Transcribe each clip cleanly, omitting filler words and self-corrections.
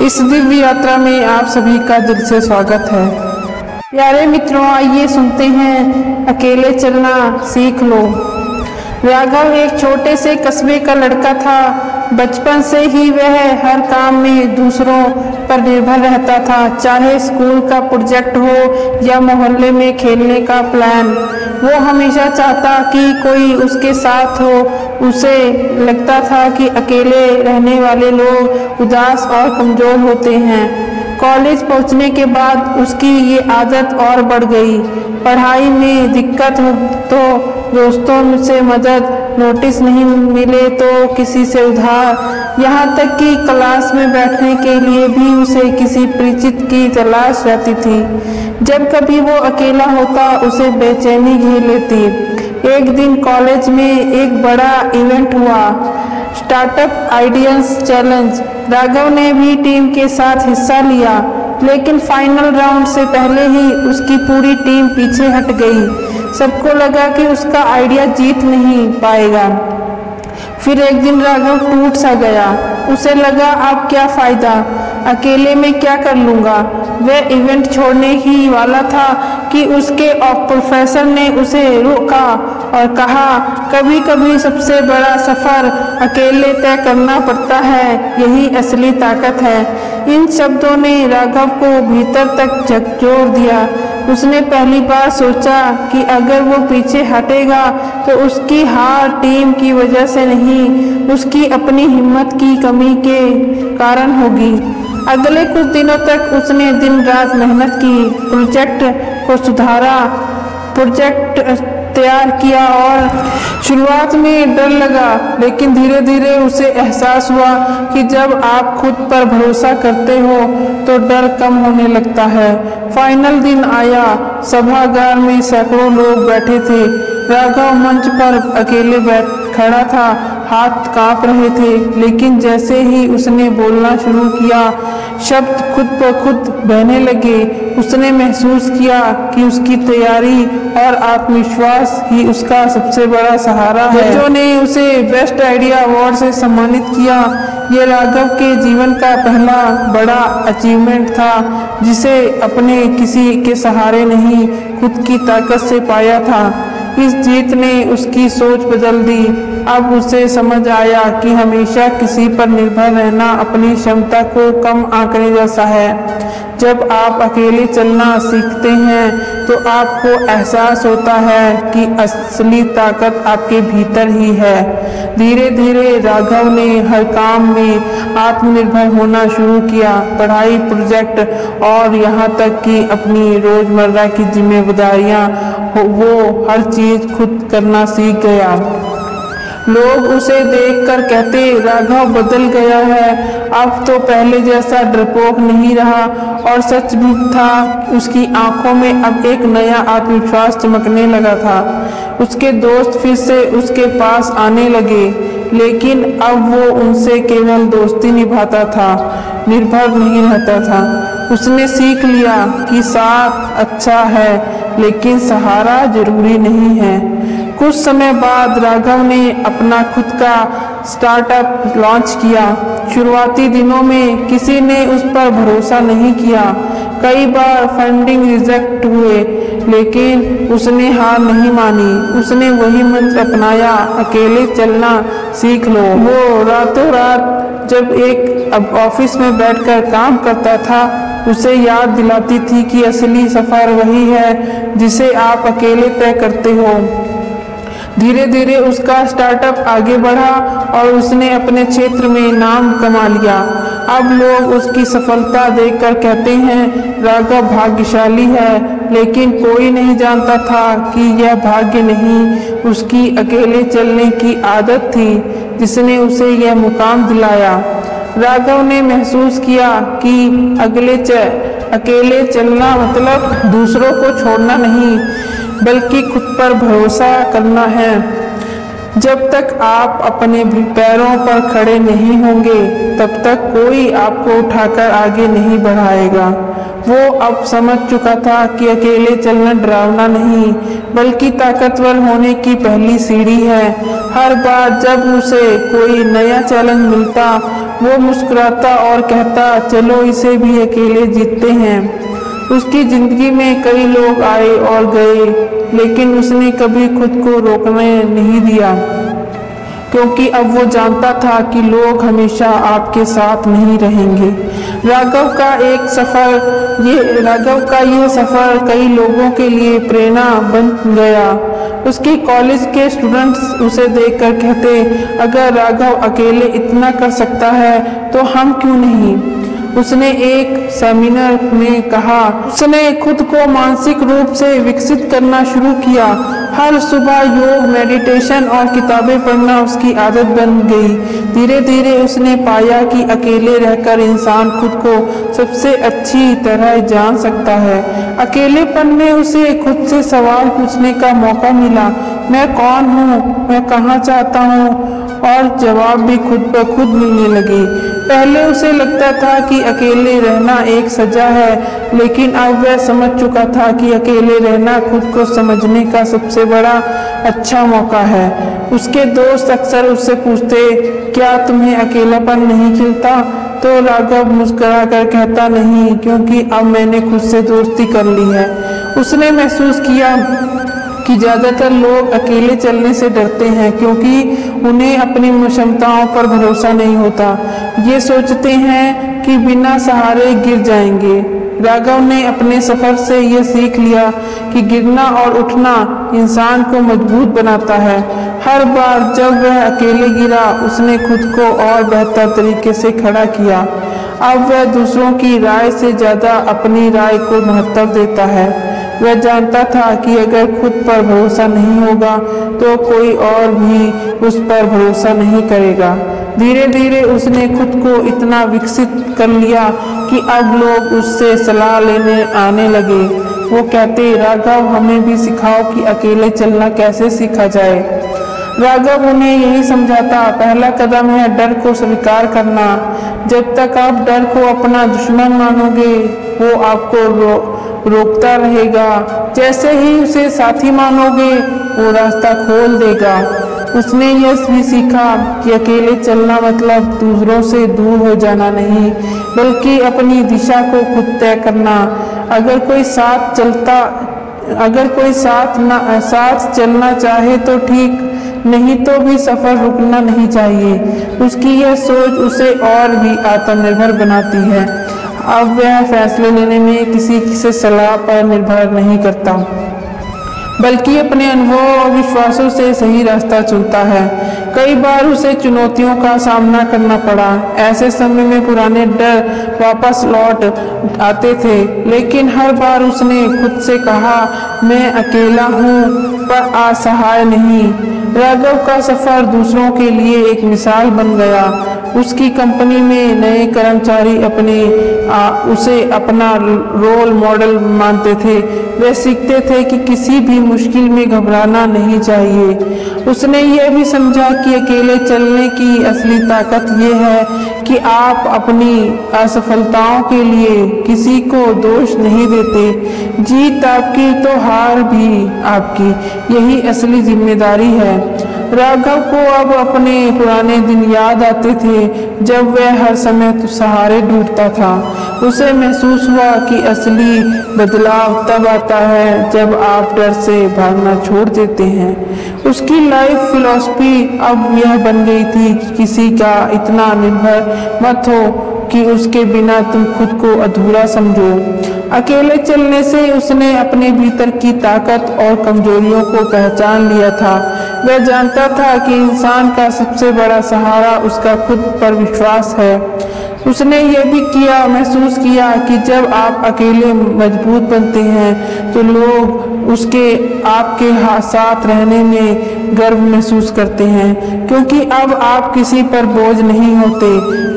इस दिव्य यात्रा में आप सभी का दिल से स्वागत है। प्यारे मित्रों, आइए सुनते हैं अकेले चलना सीख लो। राघव एक छोटे से कस्बे का लड़का था। बचपन से ही वह हर काम में दूसरों पर निर्भर रहता था, चाहे स्कूल का प्रोजेक्ट हो या मोहल्ले में खेलने का प्लान। वो हमेशा चाहता कि कोई उसके साथ हो। उसे लगता था कि अकेले रहने वाले लोग उदास और कमज़ोर होते हैं। कॉलेज पहुंचने के बाद उसकी ये आदत और बढ़ गई। पढ़ाई में दिक्कत हो तो दोस्तों से मदद, नोटिस नहीं मिले तो किसी से उधार, यहाँ तक कि क्लास में बैठने के लिए भी उसे किसी परिचित की तलाश रहती थी। जब कभी वो अकेला होता उसे बेचैनी घेर लेती। एक दिन कॉलेज में एक बड़ा इवेंट हुआ, स्टार्टअप आइडियाज चैलेंज। राघव ने भी टीम के साथ हिस्सा लिया, लेकिन फाइनल राउंड से पहले ही उसकी पूरी टीम पीछे हट गई। सबको लगा कि उसका आइडिया जीत नहीं पाएगा। फिर एक दिन राघव टूट सा गया। उसे लगा अब क्या फ़ायदा, अकेले में क्या कर लूँगा। वह इवेंट छोड़ने ही वाला था कि उसके प्रोफेसर ने उसे रोका और कहा, कभी कभी सबसे बड़ा सफ़र अकेले तय करना पड़ता है, यही असली ताकत है। इन शब्दों ने राघव को भीतर तक झकझोर दिया। उसने पहली बार सोचा कि अगर वो पीछे हटेगा तो उसकी हार टीम की वजह से नहीं, उसकी अपनी हिम्मत की कमी के कारण होगी। अगले कुछ दिनों तक उसने दिन रात मेहनत की, प्रोजेक्ट को सुधारा, प्रोजेक्ट तैयार किया और शुरुआत में डर लगा, लेकिन धीरे धीरे उसे एहसास हुआ कि जब आप खुद पर भरोसा करते हो तो डर कम होने लगता है। फाइनल दिन आया। सभागार में सैकड़ों लोग बैठे थे। राघव मंच पर अकेले खड़ा था, हाथ कांप रहे थे, लेकिन जैसे ही उसने बोलना शुरू किया, शब्द खुद ब खुद बहने लगे। उसने महसूस किया कि उसकी तैयारी और आत्मविश्वास ही उसका सबसे बड़ा सहारा है। जजों ने उसे बेस्ट आइडिया अवार्ड से सम्मानित किया। ये राघव के जीवन का पहला बड़ा अचीवमेंट था, जिसे अपने किसी के सहारे नहीं, खुद की ताकत से पाया था। इस जीत ने उसकी सोच बदल दी। अब उसे समझ आया कि हमेशा किसी पर निर्भर रहना अपनी क्षमता को कम आंकने जैसा है। जब आप अकेले चलना सीखते हैं तो आपको एहसास होता है कि असली ताकत आपके भीतर ही है। धीरे धीरे राघव ने हर काम में आत्मनिर्भर होना शुरू किया, पढ़ाई, प्रोजेक्ट और यहाँ तक कि अपनी रोजमर्रा की जिम्मेदारियाँ वो हर चीज खुद करना सीख गया। लोग उसे देखकर कहते, राघव बदल गया है, अब तो पहले जैसा डरपोक नहीं रहा। और सच भी था, उसकी आंखों में अब एक नया आत्मविश्वास चमकने लगा था। उसके दोस्त फिर से उसके पास आने लगे, लेकिन अब वो उनसे केवल दोस्ती निभाता था, निर्भर नहीं रहता था। उसने सीख लिया कि साथ अच्छा है, लेकिन सहारा जरूरी नहीं है। कुछ समय बाद राघव ने अपना खुद का स्टार्टअप लॉन्च किया। शुरुआती दिनों में किसी ने उस पर भरोसा नहीं किया। कई बार फंडिंग रिजेक्ट हुए, लेकिन उसने हार नहीं मानी। उसने वही मंत्र अपनाया, अकेले चलना सीख लो। वो रातों रात जब एक ऑफिस में बैठकर काम करता था, उसे याद दिलाती थी कि असली सफर वही है जिसे आप अकेले तय करते हो। धीरे धीरे उसका स्टार्टअप आगे बढ़ा और उसने अपने क्षेत्र में नाम कमा लिया। अब लोग उसकी सफलता देखकर कहते हैं, राघव भाग्यशाली है, लेकिन कोई नहीं जानता था कि यह भाग्य नहीं, उसकी अकेले चलने की आदत थी जिसने उसे यह मुकाम दिलाया। राघव ने महसूस किया कि अकेले चलना मतलब दूसरों को छोड़ना नहीं, बल्कि खुद पर भरोसा करना है। जब तक आप अपने पैरों पर खड़े नहीं होंगे, तब तक कोई आपको उठाकर आगे नहीं बढ़ाएगा। वो अब समझ चुका था कि अकेले चलना डरावना नहीं, बल्कि ताकतवर होने की पहली सीढ़ी है। हर बार जब उसे कोई नया चैलेंज मिलता, वो मुस्कुराता और कहता, चलो इसे भी अकेले जीतते हैं। उसकी जिंदगी में कई लोग आए और गए, लेकिन उसने कभी खुद को रोकने नहीं दिया, क्योंकि अब वो जानता था कि लोग हमेशा आपके साथ नहीं रहेंगे। राघव का यह सफ़र कई लोगों के लिए प्रेरणा बन गया। उसके कॉलेज के स्टूडेंट्स उसे देखकर कहते, अगर राघव अकेले इतना कर सकता है तो हम क्यों नहीं। उसने एक सेमिनार में कहा, उसने खुद को मानसिक रूप से विकसित करना शुरू किया। हर सुबह योग, मेडिटेशन और किताबें पढ़ना उसकी आदत बन गई। धीरे धीरे उसने पाया कि अकेले रहकर इंसान खुद को सबसे अच्छी तरह जान सकता है। अकेलेपन में उसे खुद से सवाल पूछने का मौका मिला, मैं कौन हूँ, मैं कहाँ चाहता हूँ, और जवाब भी खुद ब खुद मिलने लगे। पहले उसे लगता था कि अकेले रहना एक सजा है, लेकिन अब वह समझ चुका था कि अकेले रहना खुद को समझने का सबसे बड़ा अच्छा मौका है। उसके दोस्त अक्सर उससे पूछते, क्या तुम्हें अकेलापन नहीं खिलता? तो राघव मुस्कुरा कर कहता, नहीं, क्योंकि अब मैंने खुद से दोस्ती कर ली है। उसने महसूस किया कि ज़्यादातर लोग अकेले चलने से डरते हैं, क्योंकि उन्हें अपनी क्षमताओं पर भरोसा नहीं होता। ये सोचते हैं कि बिना सहारे गिर जाएंगे। राघव ने अपने सफ़र से यह सीख लिया कि गिरना और उठना इंसान को मजबूत बनाता है। हर बार जब वह अकेले गिरा, उसने खुद को और बेहतर तरीके से खड़ा किया। अब वह दूसरों की राय से ज़्यादा अपनी राय को महत्व देता है। वह जानता था कि अगर खुद पर भरोसा नहीं होगा तो कोई और भी उस पर भरोसा नहीं करेगा। धीरे धीरे उसने खुद को इतना विकसित कर लिया कि अब लोग उससे सलाह लेने आने लगे। वो कहते, राघव हमें भी सिखाओ कि अकेले चलना कैसे सीखा जाए। राघव उन्हें यही समझाता, पहला कदम है डर को स्वीकार करना। जब तक आप डर को अपना दुश्मन मानोगे, वो आपको रोकता रहेगा। जैसे ही उसे साथी मानोगे, वो रास्ता खोल देगा। उसने यह भी सीखा कि अकेले चलना मतलब दूसरों से दूर हो जाना नहीं, बल्कि अपनी दिशा को खुद तय करना। अगर कोई साथ चलना चाहे तो ठीक, नहीं तो भी सफ़र रुकना नहीं चाहिए। उसकी यह सोच उसे और भी आत्मनिर्भर बनाती है। अब वह फैसले लेने में किसी से सलाह पर निर्भर नहीं करता, बल्कि अपने अनुभव और विश्वासों से सही रास्ता चुनता है। कई बार उसे चुनौतियों का सामना करना पड़ा। ऐसे समय में पुराने डर वापस लौट आते थे, लेकिन हर बार उसने खुद से कहा, मैं अकेला हूँ पर असहाय नहीं। राघव का सफ़र दूसरों के लिए एक मिसाल बन गया। उसकी कंपनी में नए कर्मचारी उसे अपना रोल मॉडल मानते थे। वे सीखते थे कि किसी भी मुश्किल में घबराना नहीं चाहिए। उसने यह भी समझा कि अकेले चलने की असली ताकत ये है कि आप अपनी असफलताओं के लिए किसी को दोष नहीं देते। जीत आपकी तो हार भी आपकी, यही असली जिम्मेदारी है। राघव को अब अपने पुराने दिन याद आते थे, जब वह हर समय सहारे ढूंढता था। उसे महसूस हुआ कि असली बदलाव तब आता है जब आप डर से भागना छोड़ देते हैं। उसकी लाइफ फिलॉसफी अब यह बन गई थी कि किसी का इतना निर्भर मत हो कि उसके बिना तुम खुद को अधूरा समझो। अकेले चलने से उसने अपने भीतर की ताकत और कमजोरियों को पहचान लिया था। वह जानता था कि इंसान का सबसे बड़ा सहारा उसका खुद पर विश्वास है। उसने यह भी महसूस किया कि जब आप अकेले मजबूत बनते हैं तो लोग आपके साथ रहने में गर्व महसूस करते हैं, क्योंकि अब आप किसी पर बोझ नहीं होते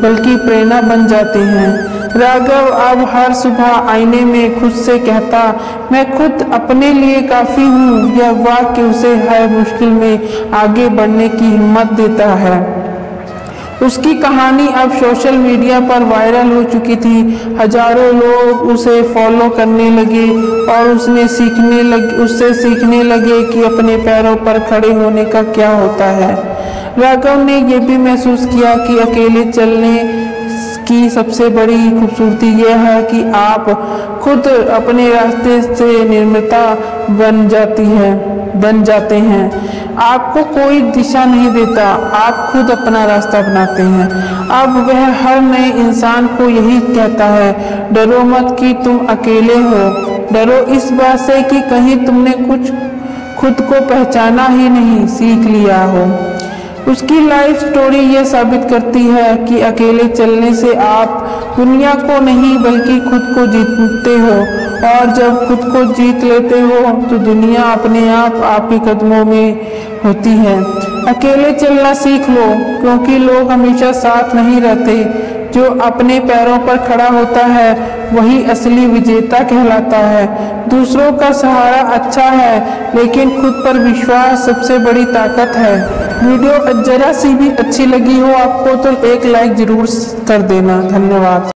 बल्कि प्रेरणा बन जाते हैं। राघव अब हर सुबह आईने में खुद से कहता, मैं खुद अपने लिए काफ़ी हूँ। यह वाक्य उसे हर मुश्किल में आगे बढ़ने की हिम्मत देता है। उसकी कहानी अब सोशल मीडिया पर वायरल हो चुकी थी। हजारों लोग उसे फॉलो करने लगे और उससे सीखने लगे कि अपने पैरों पर खड़े होने का क्या होता है। राघव ने यह भी महसूस किया कि अकेले चलने की सबसे बड़ी खूबसूरती यह है कि आप खुद अपने रास्ते से निर्माता बन जाते हैं। आपको कोई दिशा नहीं देता, आप खुद अपना रास्ता बनाते हैं। अब वह हर नए इंसान को यही कहता है, डरो मत कि तुम अकेले हो, डरो इस बात से कि कहीं तुमने कुछ खुद को पहचाना ही नहीं सीख लिया हो। उसकी लाइफ स्टोरी यह साबित करती है कि अकेले चलने से आप दुनिया को नहीं बल्कि खुद को जीतते हो, और जब खुद को जीत लेते हो तो दुनिया अपने आप आपके कदमों में होती है। अकेले चलना सीख लो, क्योंकि लोग हमेशा साथ नहीं रहते। जो अपने पैरों पर खड़ा होता है वही असली विजेता कहलाता है। दूसरों का सहारा अच्छा है, लेकिन खुद पर विश्वास सबसे बड़ी ताकत है। वीडियो जरा सी भी अच्छी लगी हो आपको तो एक लाइक जरूर कर देना। धन्यवाद।